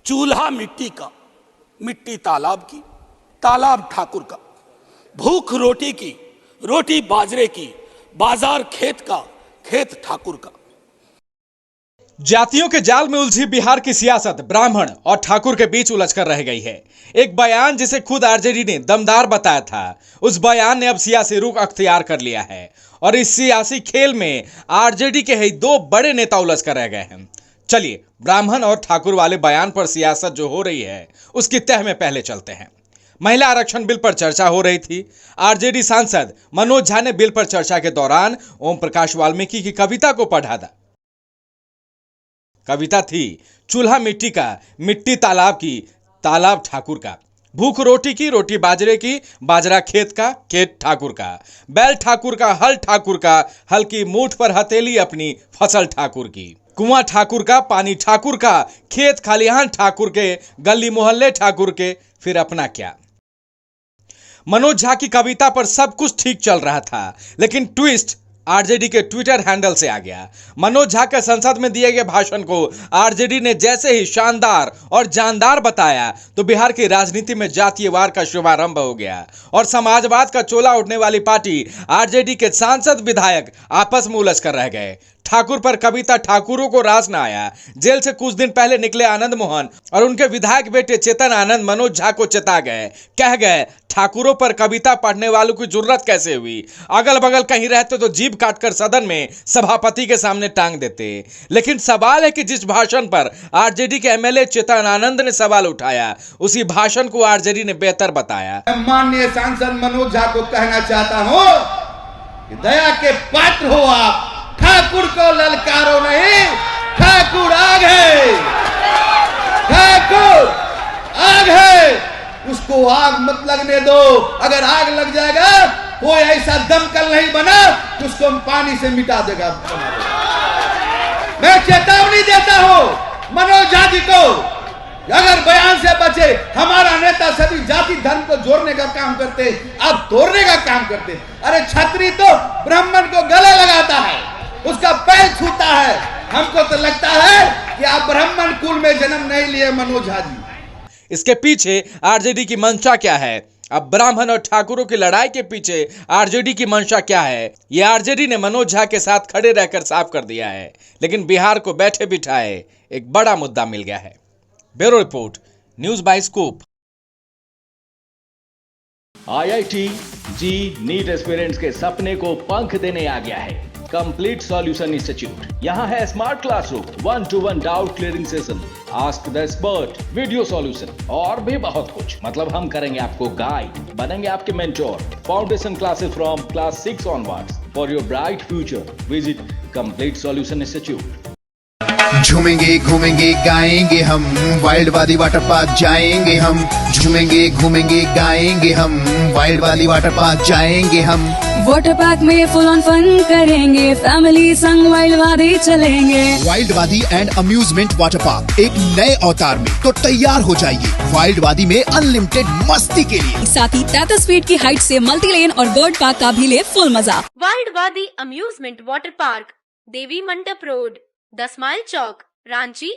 चूल्हा मिट्टी का, मिट्टी तालाब की, तालाब ठाकुर का। भूख रोटी की, रोटी बाजरे की, बाजार खेत का, खेत ठाकुर का। जातियों के जाल में उलझी बिहार की सियासत ब्राह्मण और ठाकुर के बीच उलझकर रह गई है। एक बयान जिसे खुद आरजेडी ने दमदार बताया था, उस बयान ने अब सियासी रुख अख्तियार कर लिया है और इस सियासी खेल में आरजेडी के ही दो बड़े नेता उलझ कर रह गए हैं। चलिए ब्राह्मण और ठाकुर वाले बयान पर सियासत जो हो रही है उसकी तह में पहले चलते हैं। महिला आरक्षण बिल पर चर्चा हो रही थी। आरजेडी सांसद मनोज झा ने बिल पर चर्चा के दौरान ओम प्रकाश वाल्मीकि की कविता को पढ़ा था। कविता थी चूल्हा मिट्टी का, मिट्टी तालाब की, तालाब ठाकुर का। भूख रोटी की, रोटी बाजरे की, बाजरा खेत का, खेत ठाकुर का। बैल ठाकुर का, हल ठाकुर का, हल की मूठ पर हथेली अपनी, फसल ठाकुर की। कुआं ठाकुर का, पानी ठाकुर का, खेत खलिहान ठाकुर के, गली मोहल्ले ठाकुर के, फिर अपना क्या। मनोज झा की कविता पर सब कुछ ठीक चल रहा था, लेकिन ट्विस्ट आरजेडी के ट्विटर हैंडल से आ गया। मनोज झा के संसद में दिए गए भाषण को आरजेडी ने जैसे ही शानदार और जानदार बताया तो बिहार की राजनीति में जातीयवाद का शुभारंभ हो गया और समाजवाद का चोला उठने वाली पार्टी आरजेडी के सांसद विधायक आपस में उलझ कर रह गए। ठाकुर पर कविता ठाकुरों को रास न आया। जेल से कुछ दिन पहले निकले आनंद मोहन और उनके विधायक बेटे चेतन आनंद मनोज झा को चेता गए, कह गए ठाकुरों पर कविता पढ़ने वालों की जरूरत कैसे हुई। अगल बगल कहीं रहते तो जीभ काटकर सदन में सभापति के सामने टांग देते। लेकिन सवाल है कि जिस भाषण पर आरजेडी के एमएलए चेतन आनंद ने सवाल उठाया, उसी भाषण को आरजेडी ने बेहतर बताया। माननीय सांसद मनोज झा को कहना चाहता हूं कि दया के पात्र हो आप। ठाकुर को ललकारो नहीं, ठाकुर आग है, ठाकुर आग है, उसको आग मत लगने दो। अगर आग लग जाएगा कोई ऐसा दमकल नहीं बना कि उसको हम पानी से मिटा देगा। मैं चेतावनी देता हूं मनोज झा जी को, अगर बयान से बचे। हमारा नेता सभी जाति धर्म को जोड़ने का काम करते, अब तोड़ने का काम करते। अरे छतरी तो ब्राह्मण को गले लगाता है, उसका पैर छूता है। हमको तो लगता है कि आप ब्राह्मण कुल में जन्म नहीं लिए मनोज झा जी। इसके पीछे आरजेडी की मंशा क्या है? अब ब्राह्मण और ठाकुरों की लड़ाई के पीछे आरजेडी की मंशा क्या है, यह आरजेडी ने मनोज झा के साथ खड़े रहकर साफ कर दिया है। लेकिन बिहार को बैठे बिठाए एक बड़ा मुद्दा मिल गया है। Bureau report, news by scoop. IIT JEE NEET aspirants के सपने को पंख देने आ गया है कंप्लीट सॉल्यूशन इंस्टीट्यूट। यहाँ है smart classroom, 1-to-1 doubt clearing session, ask the expert, video solution और भी बहुत कुछ। मतलब हम करेंगे आपको गाइड, बनेंगे आपके mentor. Foundation classes from class 6 onwards for your bright future. Visit complete solution institute. झूमेंगे घूमेंगे गाएंगे हम, वाइल्ड वाली वाटर पार्क जाएंगे हम। झूमेंगे घूमेंगे गाएंगे हम, वाइल्ड वाली वाटर पार्क जाएंगे हम। वाटर पार्क में फुल ऑन फन करेंगे, फैमिली संग वाइल्ड वादी चलेंगे। वाइल्ड वादी एंड अम्यूजमेंट वाटर पार्क एक नए अवतार में तो तैयार हो जाइए। वाइल्ड वादी में अनलिमिटेड मस्ती के लिए, साथ ही 33 फीट की हाइट से मल्टी लेन और बर्ड पार्क का भी ले फुल मजा। वाइल्ड वादी अम्यूजमेंट वाटर पार्क, देवी मंडप रोड, 10 माइल चौक, रांची।